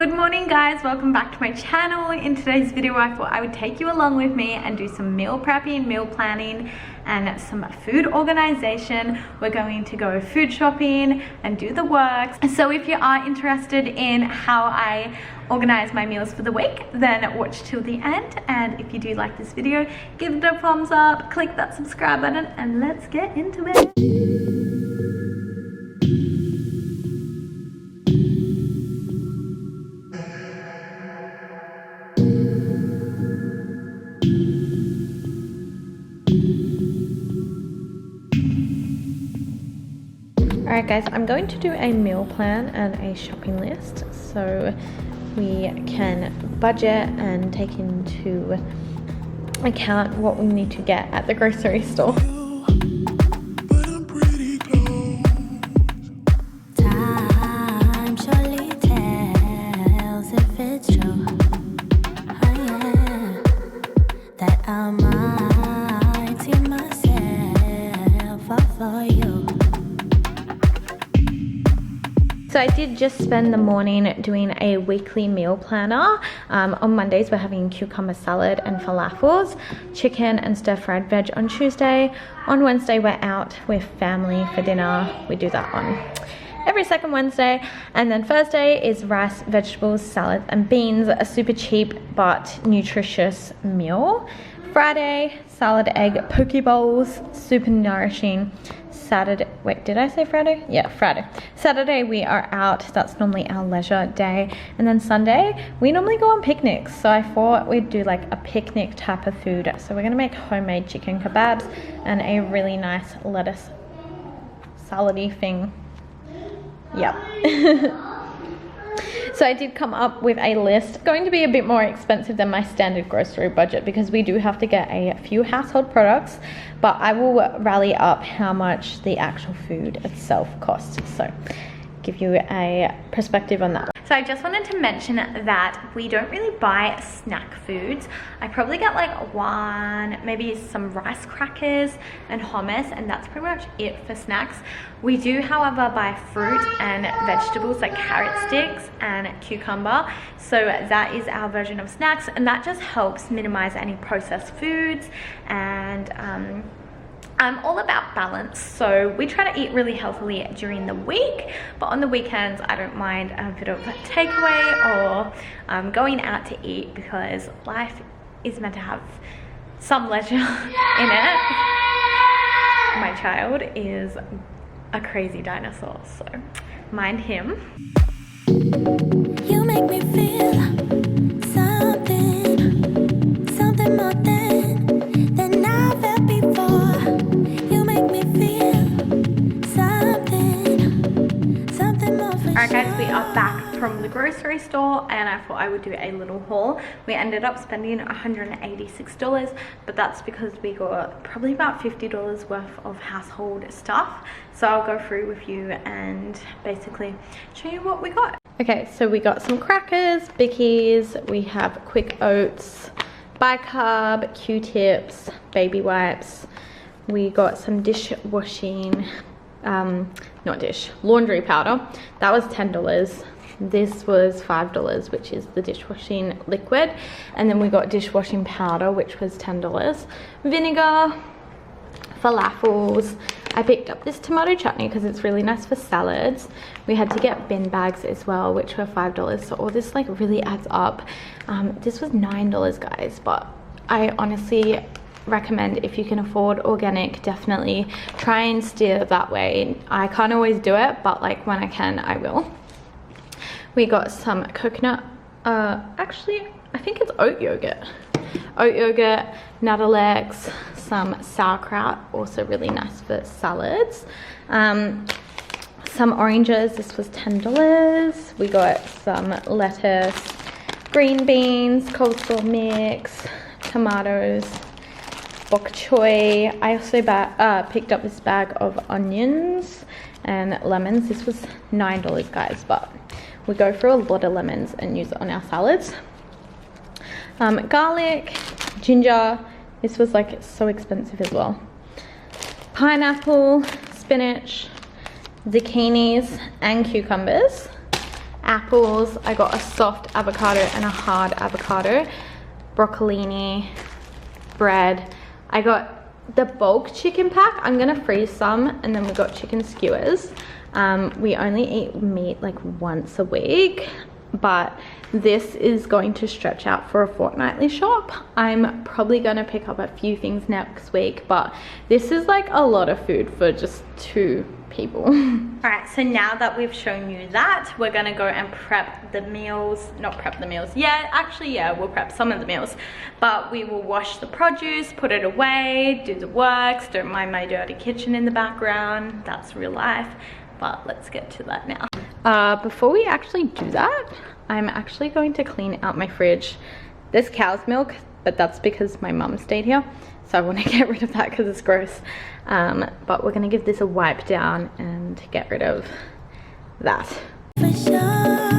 Good morning guys, welcome back to my channel. In today's video I thought I would take you along with me and do some meal prepping, meal planning and some food organization. We're going to go food shopping and do the works. So if you are interested in how I organize my meals for the week, then watch till the end. And if you do like this video, give it a thumbs up, click that subscribe button and let's get into it. Alright guys, I'm going to do a meal plan and a shopping list so we can budget and take into account what we need to get at the grocery store. Time surely tells if it's true. Oh yeah, that I might see myself up for you. So I did just spend the morning doing a weekly meal planner. On Mondays we're having cucumber salad and falafels, chicken and stir-fried veg on Tuesday. On Wednesday we're out with family for dinner. We do that on every second Wednesday. And then Thursday is rice, vegetables, salads and beans, a super cheap but nutritious meal. Friday, salad, egg, poke bowls, super nourishing. Saturday, wait, did I say Friday? Yeah, Friday. Saturday we are out, that's normally our leisure day. And then Sunday, we normally go on picnics. So I thought we'd do like a picnic type of food. So we're gonna make homemade chicken kebabs and a really nice lettuce salad-y thing. Yep. So I did come up with a list. It's going to be a bit more expensive than my standard grocery budget because we do have to get a few household products, but I will rally up how much the actual food itself costs. So give you a perspective on that. So I just wanted to mention that we don't really buy snack foods. I probably get like one, maybe some rice crackers and hummus, and that's pretty much it for snacks. We do, however, buy fruit and vegetables like carrot sticks and cucumber. So that is our version of snacks, and that just helps minimize any processed foods. And I'm all about balance, so we try to eat really healthily during the week, but on the weekends I don't mind a bit of takeaway or going out to eat because life is meant to have some leisure in it. My child is a crazy dinosaur, so mind him. You make me feel something more than I felt before. You make me feel something more for sure. Alright guys, we are back from the grocery store and I thought I would do a little haul. We ended up spending $186, but that's because we got probably about $50 worth of household stuff. So I'll go through with you and basically show you what we got. Okay, so we got some crackers, bickies, we have quick oats, bicarb, Q-tips, baby wipes. We got some dishwashing, laundry powder. That was $10. This was $5, which is the dishwashing liquid. And then we got dishwashing powder, which was $10. Vinegar, falafels. I picked up this tomato chutney because it's really nice for salads. We had to get bin bags as well, which were $5. So all this like really adds up. This was $9, guys, but I honestly recommend, if you can afford organic, definitely try and steer that way. I can't always do it, but like when I can, I will. We got some coconut, actually I think it's oat yogurt, Nuttalex, some sauerkraut, also really nice for salads. Some oranges, this was $10. We got some lettuce, green beans, coleslaw mix, tomatoes, bok choy. I also picked up this bag of onions and lemons. This was $9, guys, but we go through a lot of lemons and use it on our salads. Garlic, ginger. This was like so expensive as well. Pineapple, spinach, zucchinis and cucumbers. apples. I got a soft avocado and a hard avocado, broccolini, bread. I got the bulk chicken pack. I'm gonna freeze some, and then we got chicken skewers. We only eat meat like once a week, but this is going to stretch out for a fortnightly shop. I'm probably gonna pick up a few things next week, but this is like a lot of food for just 2 people. All right, so now that we've shown you that, we're gonna go and prep the meals. Not prep the meals, yeah, actually, yeah, we'll prep some of the meals, but we will wash the produce, put it away, do the works. Don't mind my dirty kitchen in the background, that's real life. But let's get to that now. Before we actually do that, I'm actually going to clean out my fridge. There's cow's milk, but that's because my mum stayed here, so I want to get rid of that because it's gross. But we're gonna give this a wipe down and get rid of that. For sure.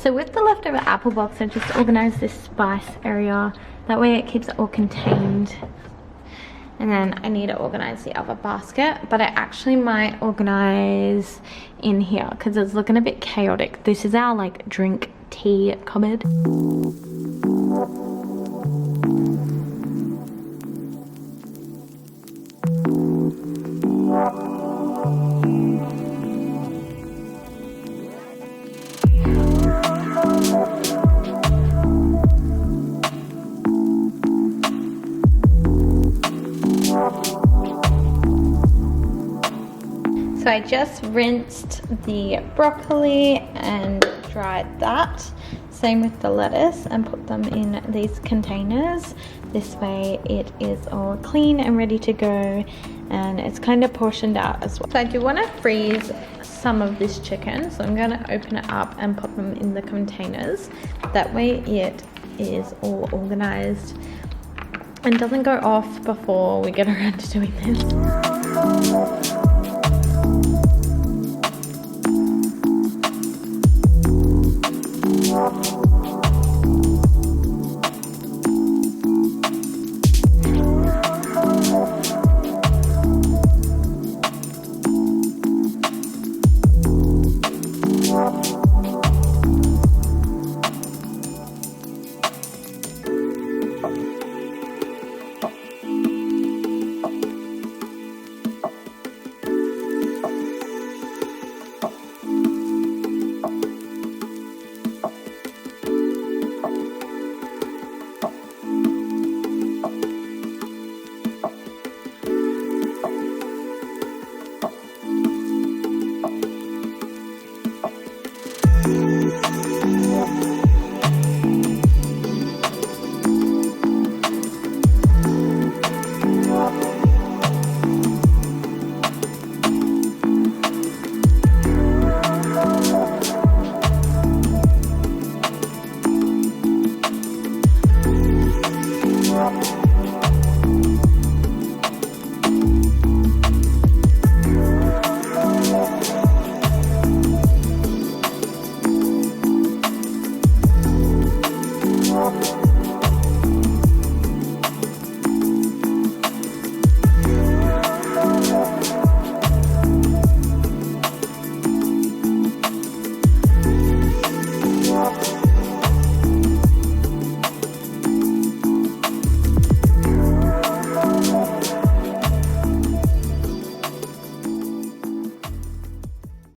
So with the leftover apple box, I just organized this spice area. That way it keeps it all contained. And then I need to organize the other basket, but I actually might organize in here because it's looking a bit chaotic. This is our like drink tea cupboard. So I just rinsed the broccoli and dried that. Same with the lettuce, and put them in these containers. This way it is all clean and ready to go, and it's kind of portioned out as well. So I do want to freeze some of this chicken, so I'm going to open it up and put them in the containers. That way it is all organized and doesn't go off before we get around to doing this.